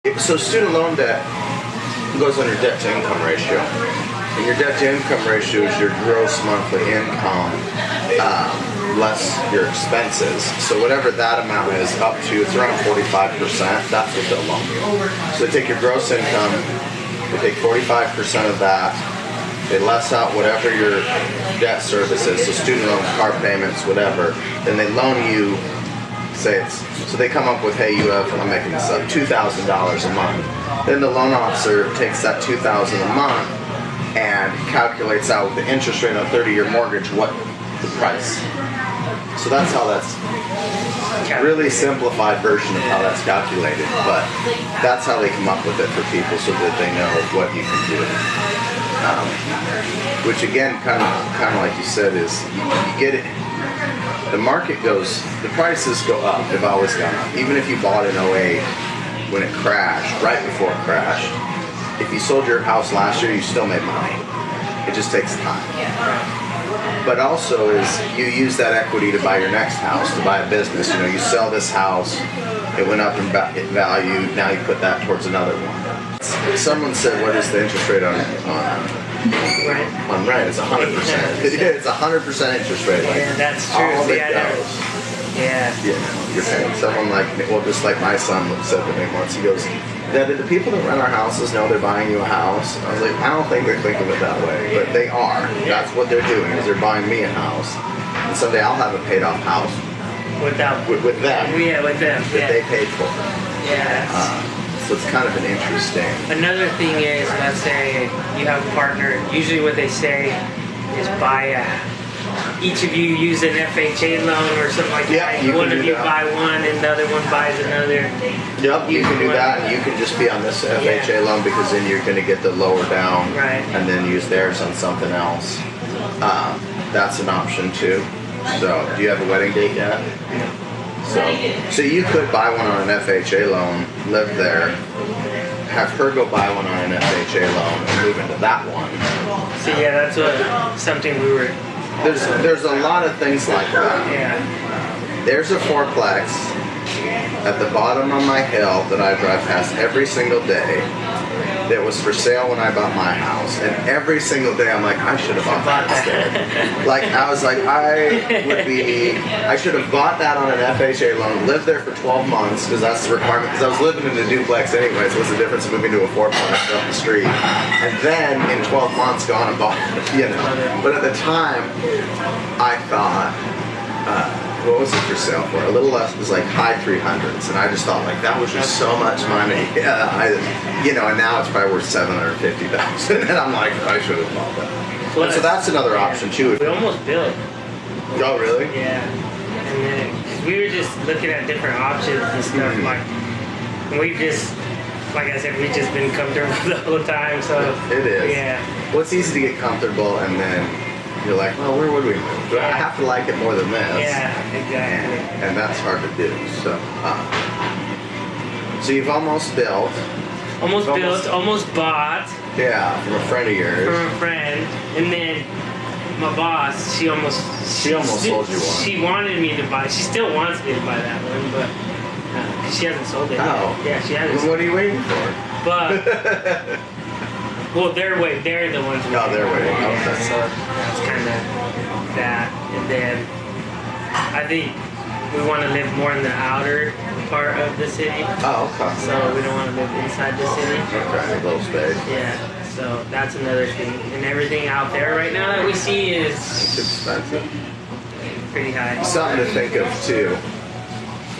So student loan debt goes on your debt to income ratio. And your debt to income ratio is your gross monthly income less your expenses. So whatever that amount is up to, it's around 45%. That's what they'll loan you. So they take your gross income, they take 45% of that, they less out whatever your debt service is, so student loans, car payments, whatever. Then they loan you, say it's, so they come up with, hey, you have, I'm making this up, $2,000 a month. Then the loan officer takes that $2,000 a month and calculates out with the interest rate on a 30-year mortgage what the price. So that's how that's really simplified version of how that's calculated, but that's how they come up with it for people so that they know what you can do. Which again, kind of like you said, is you get it. The market goes, the prices go up. They've always gone up. Even if you bought in 08 when it crashed, right before it crashed, if you sold your house last year, you still made money. It just takes time. But also is you use that equity to buy your next house, to buy a business. You know, you sell this house, it went up in value, now you put that towards another one. Someone said, what is the interest rate on rent? It's 100%. It's 100% interest rate. Like, yeah, that's true. All that goes. Yeah. You're paying. Someone like, well, just like my son said to me once, he goes, Dad, do the people that rent our houses know they're buying you a house? I was like, I don't think they think of it that way, but they are. That's what they're doing, is they're buying me a house. And someday I'll have a paid off house. With them. Yeah, with them. That they paid for. Yeah. So it's kind of an interesting. Another thing is, let's say you have a partner, usually what they say is buy each of you use an FHA loan or something like that. One of you buy one and the other one buys another. Yep, you can do that, and you can just be on this FHA loan because then you're going to get the lower down and then use theirs on something else. That's an option too. So, do you have a wedding date yet? So you could buy one on an FHA loan, live there, have her go buy one on an FHA loan, and move into that one. So yeah, that's something we were. There's a lot of things like that. Yeah. There's a fourplex at the bottom of my hill that I drive past every single day that was for sale when I bought my house. And every single day I'm like, I should have bought that instead. Like, I was like, I should have bought that on an FHA loan, lived there for 12 months, because that's the requirement, because I was living in a duplex anyway, so what's the difference of moving to a fourplex up the street? And then in 12 months gone and bought it, you know. But at the time, I thought, what was it for sale for? A little less, it was like high 300s, and I just thought like that was just so much money. Yeah, and now it's probably worth $750,000, and I'm like, I should have bought that. So that's another option too. We almost built. Oh really? Yeah, and then cause we were just looking at different options and stuff like we've just. Like I said, we've just been comfortable the whole time, so. It is. Yeah. Well, it's easy to get comfortable, and then you're like, well, where would we move? Do I have to like it more than this? Yeah, exactly. And that's hard to do. So you've almost built. Almost bought. Yeah, from a friend of yours. From a friend, and then my boss, she almost sold you one. She wanted me to buy. She still wants me to buy that one, but. She hasn't sold it. Oh. Yeah, she hasn't. Well, what are you waiting for? But, well, they're the ones waiting. Oh, they're waiting. Yeah, okay. so that's kind of that. And then I think we want to live more in the outer part of the city. Oh, okay. So we don't want to live inside the city. Okay, a little space. Yeah, so that's another thing. And everything out there right now that we see is... It's expensive. Pretty high. Something to think of, too.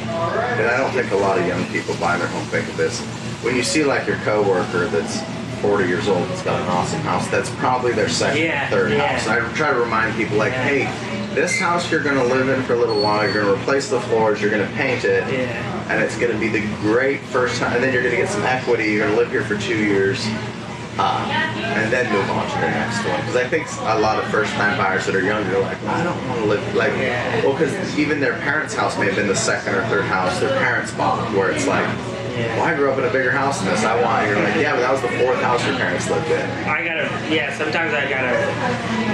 And I don't think a lot of young people buying their home think of this. When you see like your coworker that's 40 years old that's got an awesome house, that's probably their second or third house. And I try to remind people like, hey, this house you're going to live in for a little while, you're going to replace the floors, you're going to paint it, and it's going to be the great first time, and then you're going to get some equity, you're going to live here for 2 years, and then move on to the next one. Because I think a lot of first-time buyers that are younger are like, well, I don't want to live, like, well, because even their parents' house may have been the second or third house their parents bought, where it's like, Yeah. Well, I grew up in a bigger house than this. I want. You're like, yeah, but that was the 4th house your parents lived in. Sometimes I gotta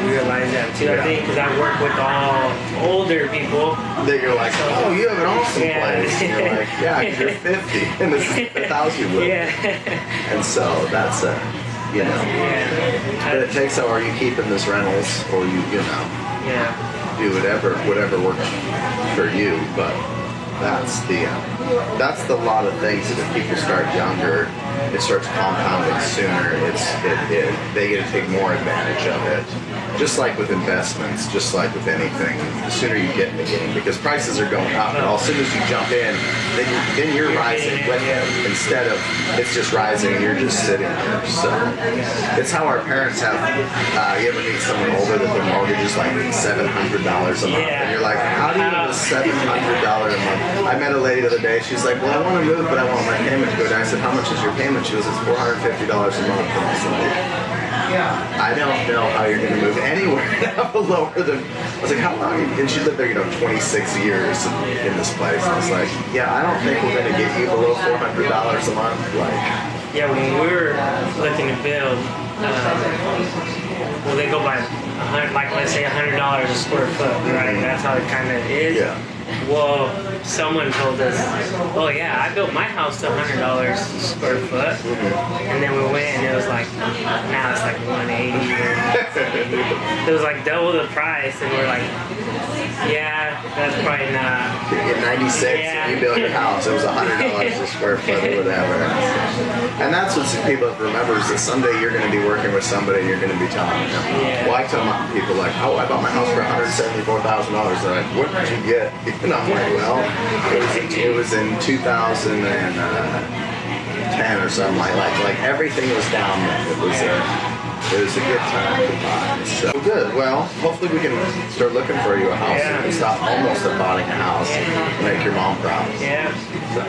realize that too. I think because I work with all older people. That you're like, oh, you have an awesome place. And you're like, yeah, 'cause you're 50, and this is the 5th house you live in. And so that's you know. Yeah. But it takes, are you keeping this rentals, or you know, do whatever works for you. But that's the lot of things that if people start younger, it starts compounding sooner. They get to take more advantage of it. Just like with investments, just like with anything, the sooner you get in the game, because prices are going up, and as soon as you jump in, then you're rising with them, instead of it's just rising and you're just sitting there. So it's how our parents have. You ever meet someone older that their mortgage is like $700 a month, and you're like, how do you have a $700 a month? I met a lady the other day. She's like, well, I want to move, but I want my payment to go down. I said, how much is your payment? She goes, it's $450 a month. And I was like, I don't know how you're going to move anywhere now lower than. I was like, how long? And she lived there, 26 years in this place. I was like, yeah, I don't think we're going to get you below $400 a month. Yeah, when we were looking to build, well, they go by let's say $100 a square foot, right? That's how it kind of is. Yeah. Well, someone told us, oh yeah, I built my house to $100 a square foot, and then we went and it was like, now it's like 180 or it was like double the price, and we're like, yeah, that's probably not. You get 96 and you build your house, it was $100 a square foot or whatever. And that's what people have to remember, is that someday you're going to be working with somebody and you're going to be telling them. Well, I tell people like, oh, I bought my house for $174,000. They're like, what did you get? And I'm like, well, it was in 2010 or something like everything was down then. It was a good time to buy. So good. Well, hopefully we can start looking for you a house and stop almost buying a house and make your mom proud. Yeah. So.